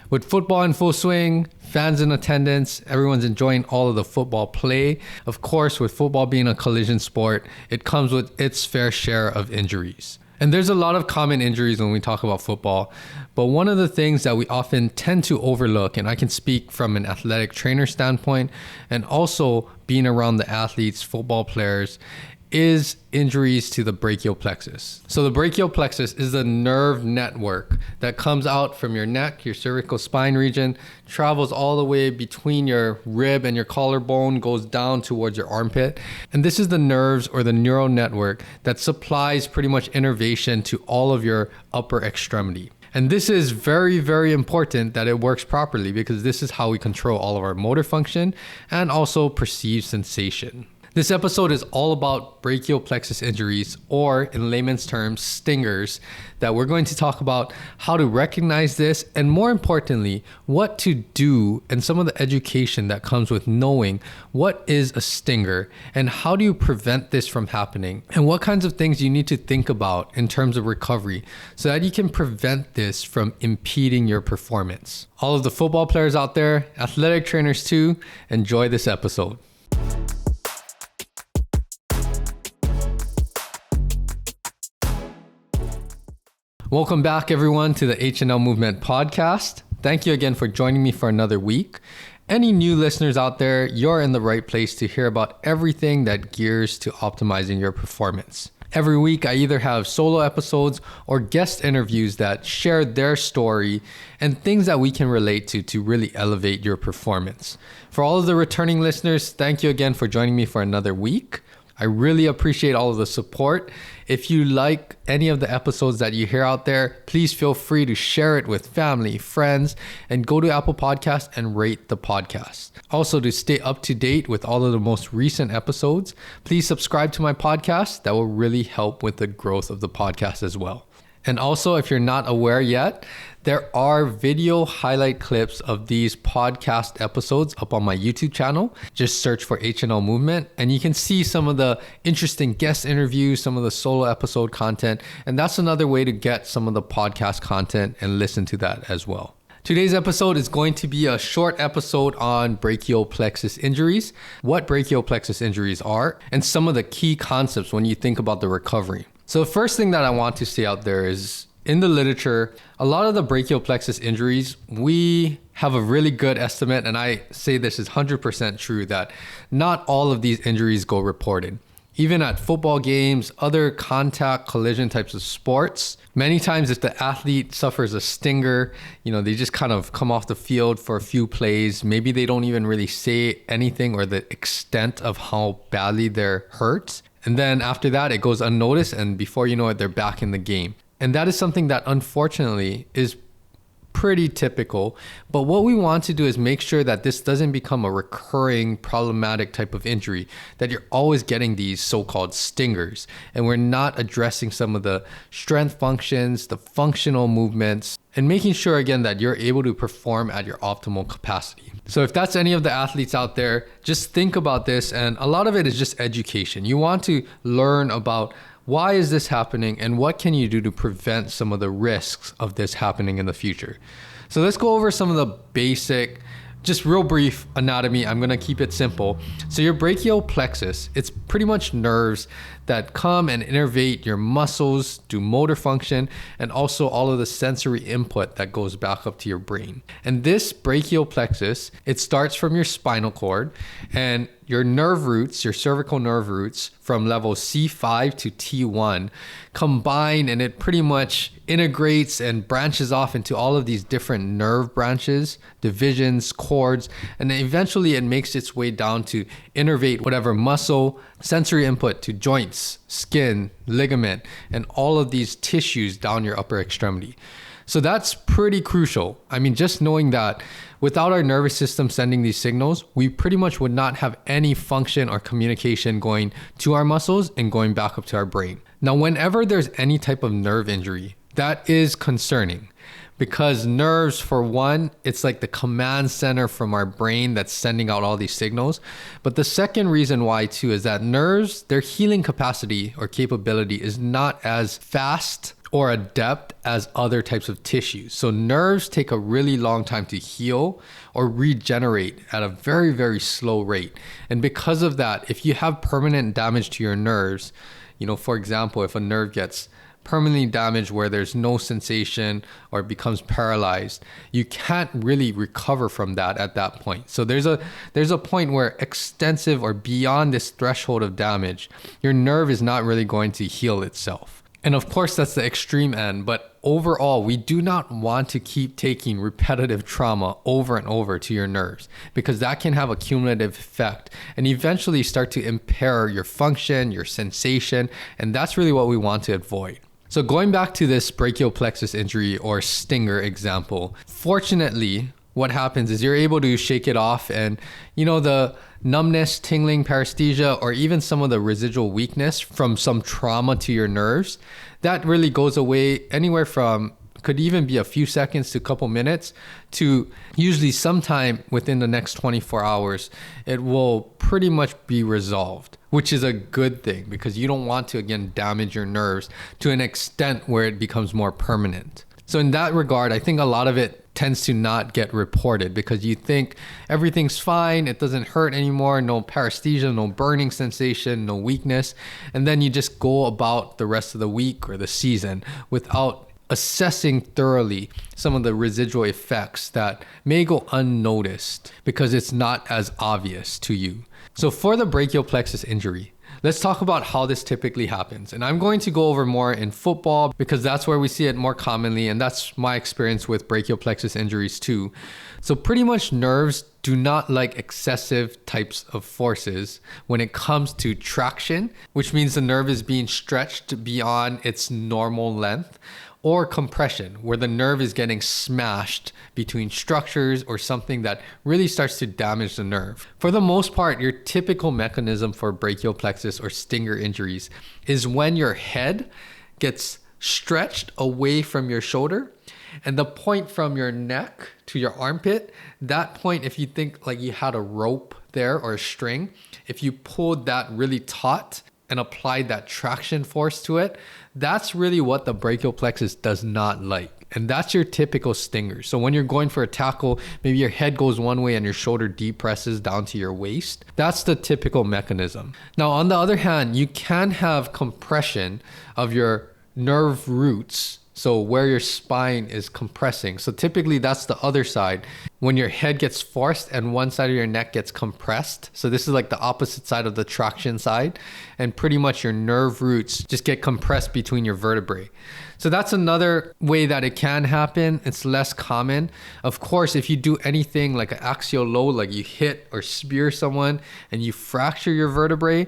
With football in full swing, fans in attendance, everyone's enjoying all of the football play. Of course, with football being a collision sport, it comes with its fair share of injuries. And there's a lot of common injuries when we talk about football, but one of the things that we often tend to overlook, and I can speak from an athletic trainer standpoint and also being around the athletes, football players, is injuries to the brachial plexus. So the brachial plexus is the nerve network that comes out from your neck, your cervical spine region, travels all the way between your rib and your collarbone, goes down towards your armpit. And this is the nerves or the neural network that supplies pretty much innervation to all of your upper extremity. And this is very, very important that it works properly because this is how we control all of our motor function and also perceive sensation. This episode is all about brachial plexus injuries, or in layman's terms, stingers, that we're going to talk about how to recognize this and, more importantly, what to do and some of the education that comes with knowing what is a stinger and how do you prevent this from happening and what kinds of things you need to think about in terms of recovery so that you can prevent this from impeding your performance. All of the football players out there, athletic trainers too, enjoy this episode. Welcome back, everyone, to the H&L Movement podcast. Thank you again for joining me for another week. Any new listeners out there, you're in the right place to hear about everything that gears to optimizing your performance. Every week, I either have solo episodes or guest interviews that share their story and things that we can relate to really elevate your performance. For all of the returning listeners, thank you again for joining me for another week. I really appreciate all of the support. If you like any of the episodes that you hear out there, please feel free to share it with family, friends, and go to Apple Podcasts and rate the podcast. Also, to stay up to date with all of the most recent episodes, please subscribe to my podcast. That will really help with the growth of the podcast as well. And also, if you're not aware yet, there are video highlight clips of these podcast episodes up on my YouTube channel. Just search for H&L Movement and you can see some of the interesting guest interviews, some of the solo episode content. And that's another way to get some of the podcast content and listen to that as well. Today's episode is going to be a short episode on brachial plexus injuries, what brachial plexus injuries are, and some of the key concepts when you think about the recovery. So the first thing that I want to say out there is, in the literature, a lot of the brachial plexus injuries, we have a really good estimate, and I say this is 100% true, that not all of these injuries go reported. Even at football games, other contact collision types of sports, many times if the athlete suffers a stinger, they just kind of come off the field for a few plays. Maybe they don't even really say anything or the extent of how badly they're hurt. And then after that, it goes unnoticed, and before you know it, they're back in the game. And that is something that unfortunately is pretty typical. But what we want to do is make sure that this doesn't become a recurring problematic type of injury, that you're always getting these so-called stingers. And we're not addressing some of the strength functions, the functional movements, and making sure again that you're able to perform at your optimal capacity. So if that's any of the athletes out there, just think about this. And a lot of it is just education. You want to learn about why is this happening and what can you do to prevent some of the risks of this happening in the future. So let's go over some of the basic, just real brief anatomy. I'm going to keep it simple. So your brachial plexus, it's pretty much nerves that come and innervate your muscles, do motor function, and also all of the sensory input that goes back up to your brain. And this brachial plexus, it starts from your spinal cord, and your nerve roots, your cervical nerve roots from level C5 to T1 combine, and it pretty much integrates and branches off into all of these different nerve branches, divisions, cords, and then eventually it makes its way down to innervate whatever muscle, sensory input to joints, skin, ligament, and all of these tissues down your upper extremity. So that's pretty crucial. I mean, just knowing that without our nervous system sending these signals, we pretty much would not have any function or communication going to our muscles and going back up to our brain. Now, whenever there's any type of nerve injury, that is concerning. Because nerves, for one, it's like the command center from our brain that's sending out all these signals. But the second reason why too is that nerves, their healing capacity or capability is not as fast or adept as other types of tissues. So nerves take a really long time to heal or regenerate at a very, very slow rate. And because of that, if you have permanent damage to your nerves, for example, if a nerve gets permanently damaged where there's no sensation or it becomes paralyzed, you can't really recover from that at that point. So there's a point where extensive or beyond this threshold of damage, your nerve is not really going to heal itself. And of course, that's the extreme end. But overall, we do not want to keep taking repetitive trauma over and over to your nerves, because that can have a cumulative effect and eventually start to impair your function, your sensation. And that's really what we want to avoid. So going back to this brachial plexus injury or stinger example, fortunately, what happens is you're able to shake it off, and the numbness, tingling, paresthesia, or even some of the residual weakness from some trauma to your nerves, that really goes away anywhere from, could even be a few seconds to a couple minutes, to usually sometime within the next 24 hours, it will pretty much be resolved, which is a good thing, because you don't want to, again, damage your nerves to an extent where it becomes more permanent. So in that regard, I think a lot of it tends to not get reported, because you think everything's fine, it doesn't hurt anymore, no paresthesia, no burning sensation, no weakness, and then you just go about the rest of the week or the season without assessing thoroughly some of the residual effects that may go unnoticed because it's not as obvious to you. So for the brachial plexus injury, let's talk about how this typically happens. And I'm going to go over more in football because that's where we see it more commonly. And that's my experience with brachial plexus injuries too. So pretty much nerves do not like excessive types of forces when it comes to traction, which means the nerve is being stretched beyond its normal length, or compression, where the nerve is getting smashed between structures or something that really starts to damage the nerve. For the most part, your typical mechanism for brachial plexus or stinger injuries is when your head gets stretched away from your shoulder, and the point from your neck to your armpit, that point, if you think like you had a rope there or a string, if you pulled that really taut and applied that traction force to it, that's really what the brachial plexus does not like. And that's your typical stinger. So when you're going for a tackle, maybe your head goes one way and your shoulder depresses down to your waist. That's the typical mechanism. Now, on the other hand, you can have compression of your nerve roots, so where your spine is compressing. So typically that's the other side. When your head gets forced and one side of your neck gets compressed. So this is like the opposite side of the traction side. And pretty much your nerve roots just get compressed between your vertebrae. So that's another way that it can happen. It's less common. Of course, if you do anything like an axial load, like you hit or spear someone and you fracture your vertebrae,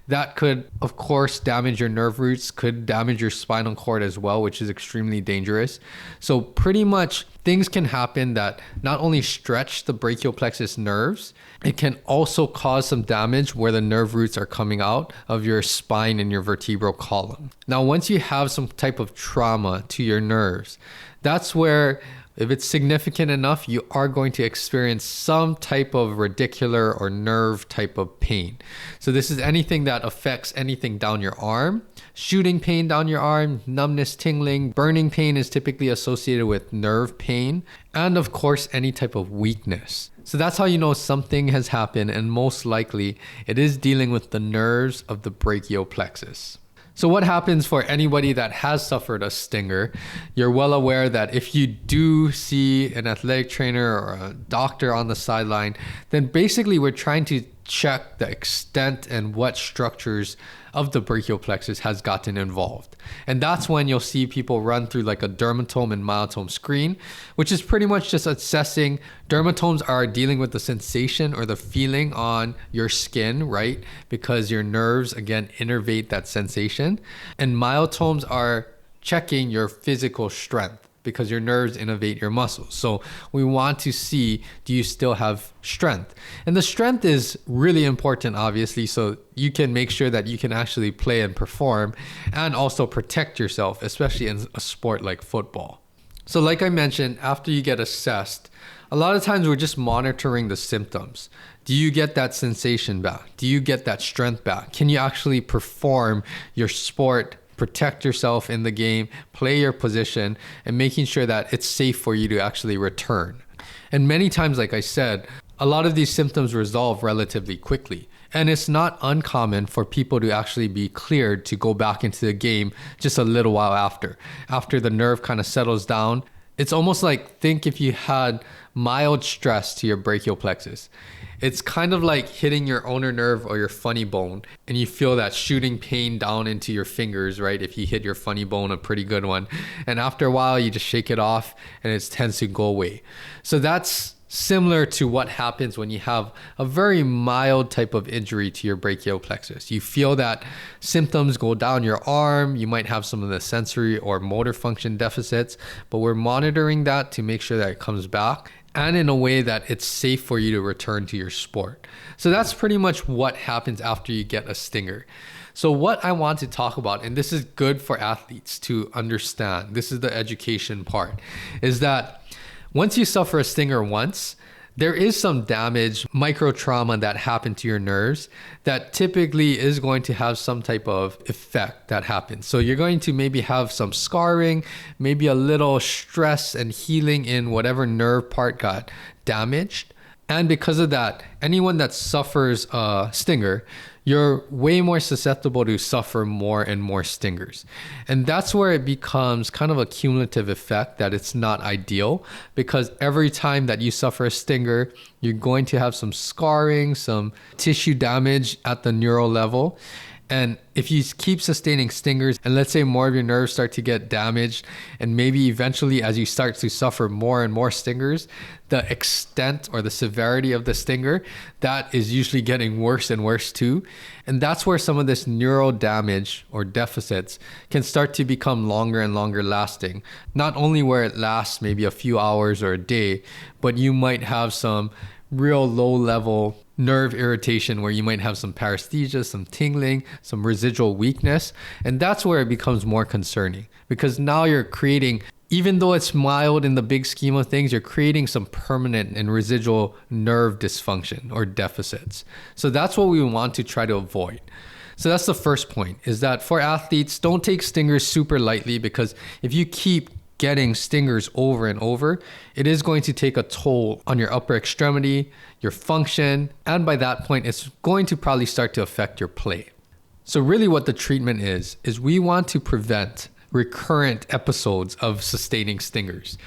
that could, of course, damage your nerve roots, could damage your spinal cord as well, which is extremely dangerous. So pretty much things can happen that not only stretch the brachial plexus nerves, it can also cause some damage where the nerve roots are coming out of your spine and your vertebral column. Now, once you have some type of trauma to your nerves, that's where, if it's significant enough, you are going to experience some type of radicular or nerve type of pain. So this is anything that affects anything down your arm. Shooting pain down your arm, numbness, tingling, burning pain is typically associated with nerve pain, and of course, any type of weakness. So that's how you know something has happened, and most likely it is dealing with the nerves of the brachial plexus. So what happens for anybody that has suffered a stinger? You're well aware that if you do see an athletic trainer or a doctor on the sideline, then basically we're trying to check the extent and what structures of the brachial plexus has gotten involved. And that's when you'll see people run through like a dermatome and myotome screen, which is pretty much just assessing. Dermatomes are dealing with the sensation or the feeling on your skin, right? Because your nerves, again, innervate that sensation. And myotomes are checking your physical strength, because your nerves innervate your muscles. So we want to see, do you still have strength? And the strength is really important, obviously, so you can make sure that you can actually play and perform and also protect yourself, especially in a sport like football. So like I mentioned, after you get assessed, a lot of times we're just monitoring the symptoms. Do you get that sensation back? Do you get that strength back? Can you actually perform your sport protect yourself in the game, play your position, and making sure that it's safe for you to actually return. And many times, like I said, a lot of these symptoms resolve relatively quickly. And it's not uncommon for people to actually be cleared to go back into the game just a little while after the nerve kind of settles down. It's almost like, think if you had mild stress to your brachial plexus. It's kind of like hitting your ulnar nerve or your funny bone, and you feel that shooting pain down into your fingers, right? If you hit your funny bone, a pretty good one. And after a while, you just shake it off and it tends to go away. So that's similar to what happens when you have a very mild type of injury to your brachial plexus. You feel that symptoms go down your arm. You might have some of the sensory or motor function deficits, but we're monitoring that to make sure that it comes back and in a way that it's safe for you to return to your sport. So that's pretty much what happens after you get a stinger. So what I want to talk about, and this is good for athletes to understand, this is the education part, is that once you suffer a stinger once, there is some damage, micro trauma that happened to your nerves that typically is going to have some type of effect that happens. So you're going to maybe have some scarring, maybe a little stress and healing in whatever nerve part got damaged. And because of that, anyone that suffers a stinger, you're way more susceptible to suffer more and more stingers. And that's where it becomes kind of a cumulative effect that it's not ideal, because every time that you suffer a stinger, you're going to have some scarring, some tissue damage at the neural level. And if you keep sustaining stingers, and let's say more of your nerves start to get damaged, and maybe eventually as you start to suffer more and more stingers, the extent or the severity of the stinger, that is usually getting worse and worse too. And that's where some of this neural damage or deficits can start to become longer and longer lasting. Not only where it lasts maybe a few hours or a day, but you might have some real low level nerve irritation where you might have some paresthesia, some tingling, some residual weakness. And that's where it becomes more concerning, because now you're creating, even though it's mild in the big scheme of things, you're creating some permanent and residual nerve dysfunction or deficits. So that's what we want to try to avoid. So that's the first point, is that for athletes, don't take stingers super lightly, because if you keep getting stingers over and over, it is going to take a toll on your upper extremity, your function, and by that point, it's going to probably start to affect your play. So really what the treatment is we want to prevent recurrent episodes of sustaining stingers.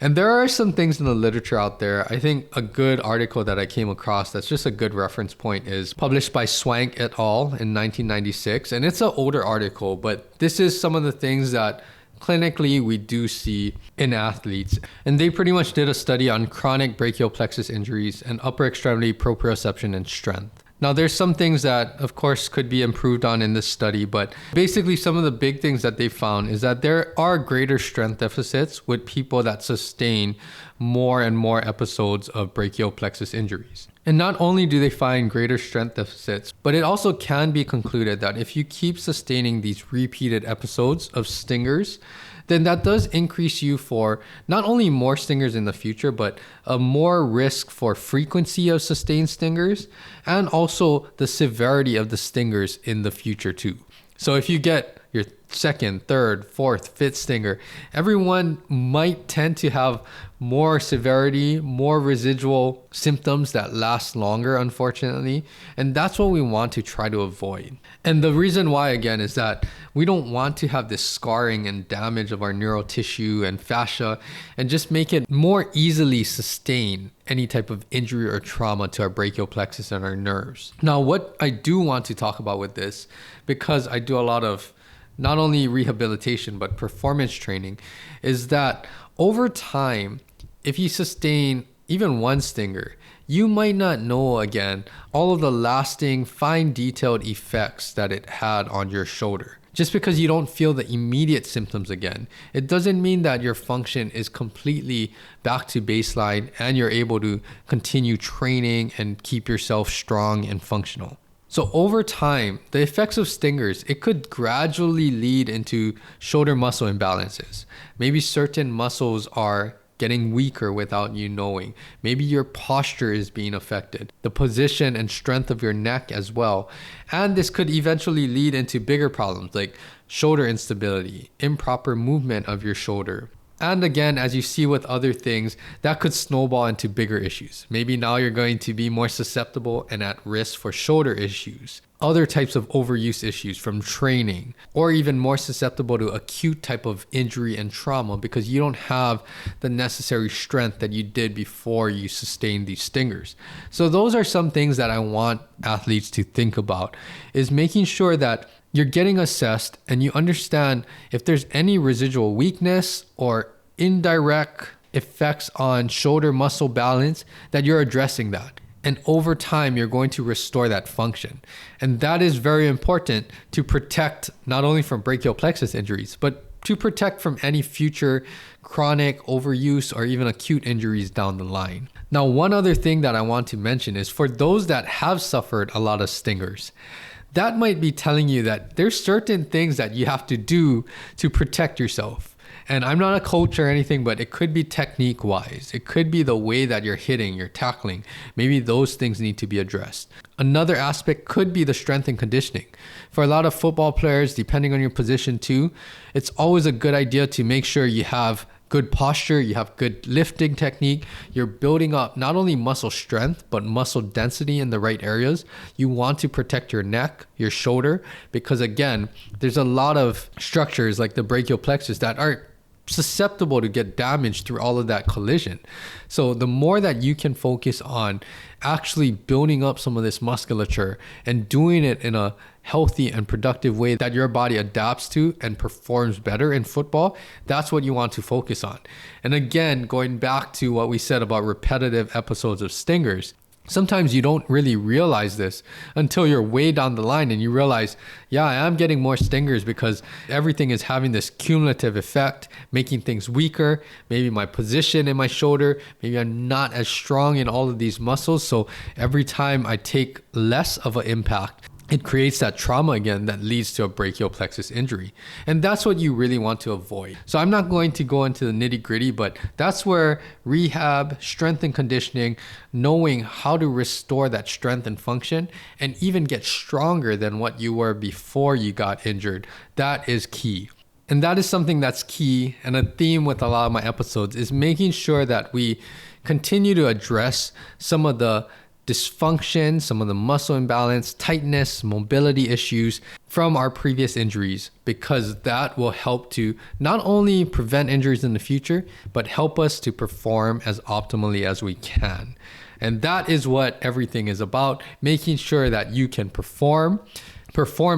And there are some things in the literature out there. I think a good article that I came across that's just a good reference point is published by Swank et al. In 1996. And it's an older article, but this is some of the things that clinically we do see in athletes. And they pretty much did a study on chronic brachial plexus injuries and upper extremity proprioception and strength. Now, there's some things that, of course, could be improved on in this study, but basically some of the big things that they found is that there are greater strength deficits with people that sustain more and more episodes of brachial plexus injuries. And not only do they find greater strength deficits, but it also can be concluded that if you keep sustaining these repeated episodes of stingers, then that does increase you for not only more stingers in the future, but a more risk for frequency of sustained stingers and also the severity of the stingers in the future too. So if you get your second, third, fourth, fifth stinger, everyone might tend to have more severity, more residual symptoms that last longer, unfortunately. And that's what we want to try to avoid. And the reason why, again, is that we don't want to have this scarring and damage of our neural tissue and fascia and just make it more easily sustain any type of injury or trauma to our brachial plexus and our nerves. Now, what I do want to talk about with this, because I do a lot of not only rehabilitation, but performance training, is that over time, if you sustain even one stinger, you might not know again all of the lasting, fine detailed effects that it had on your shoulder. Just because you don't feel the immediate symptoms again, it doesn't mean that your function is completely back to baseline and you're able to continue training and keep yourself strong and functional. So over time, the effects of stingers, it could gradually lead into shoulder muscle imbalances. Maybe certain muscles are getting weaker without you knowing. Maybe your posture is being affected, the position and strength of your neck as well. And this could eventually lead into bigger problems like shoulder instability, improper movement of your shoulder. And again, as you see with other things, that could snowball into bigger issues. Maybe now you're going to be more susceptible and at risk for shoulder issues, other types of overuse issues from training, or even more susceptible to acute type of injury and trauma because you don't have the necessary strength that you did before you sustained these stingers. So those are some things that I want athletes to think about, is making sure that you're getting assessed and you understand if there's any residual weakness or indirect effects on shoulder muscle balance, that you're addressing that. And over time, you're going to restore that function. And that is very important to protect not only from brachial plexus injuries, but to protect from any future chronic overuse or even acute injuries down the line. Now, one other thing that I want to mention is for those that have suffered a lot of stingers, that might be telling you that there's certain things that you have to do to protect yourself. And I'm not a coach or anything, but it could be technique wise. It could be the way that you're hitting, you're tackling. Maybe those things need to be addressed. Another aspect could be the strength and conditioning. For a lot of football players, depending on your position too, it's always a good idea to make sure you have good posture, you have good lifting technique, you're building up not only muscle strength, but muscle density in the right areas. You want to protect your neck, your shoulder, because again, there's a lot of structures like the brachial plexus that are susceptible to get damaged through all of that collision. So the more that you can focus on actually building up some of this musculature and doing it in a healthy and productive way that your body adapts to and performs better in football, that's what you want to focus on. And again, going back to what we said about repetitive episodes of stingers, sometimes you don't really realize this until you're way down the line and you realize, yeah, I am getting more stingers because everything is having this cumulative effect, making things weaker. Maybe my position in my shoulder, maybe I'm not as strong in all of these muscles. So every time I take less of an impact, it creates that trauma again that leads to a brachial plexus injury. And that's what you really want to avoid. So I'm not going to go into the nitty gritty, but that's where rehab, strength and conditioning, knowing how to restore that strength and function and even get stronger than what you were before you got injured, that is key. And that is something that's key, and a theme with a lot of my episodes is making sure that we continue to address some of the dysfunction, some of the muscle imbalance, tightness, mobility issues from our previous injuries, because that will help to not only prevent injuries in the future, but help us to perform as optimally as we can. And that is what everything is about, making sure that you can perform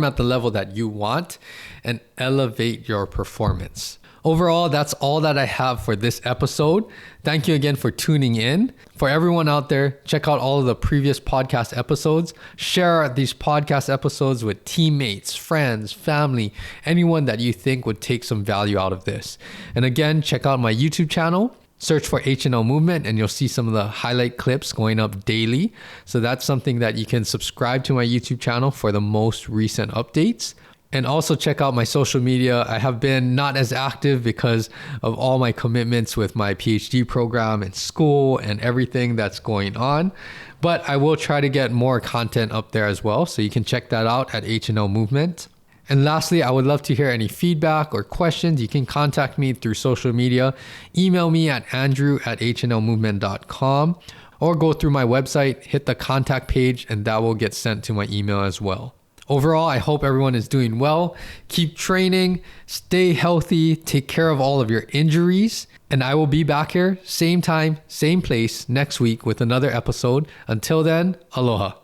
at the level that you want and elevate your performance. Overall, that's all that I have for this episode. Thank you again for tuning in. For everyone out there, check out all of the previous podcast episodes. Share these podcast episodes with teammates, friends, family, anyone that you think would take some value out of this. And again, check out my YouTube channel. Search for H&L Movement and you'll see some of the highlight clips going up daily. So that's something that you can subscribe to my YouTube channel for the most recent updates. And also check out my social media. I have been not as active because of all my commitments with my PhD program and school and everything that's going on. But I will try to get more content up there as well. So you can check that out at H&L Movement. And lastly, I would love to hear any feedback or questions. You can contact me through social media. Email me at andrew@hnlmovement.com or go through my website, hit the contact page, and that will get sent to my email as well. Overall, I hope everyone is doing well. Keep training, stay healthy, take care of all of your injuries. And I will be back here, same time, same place next week with another episode. Until then, aloha.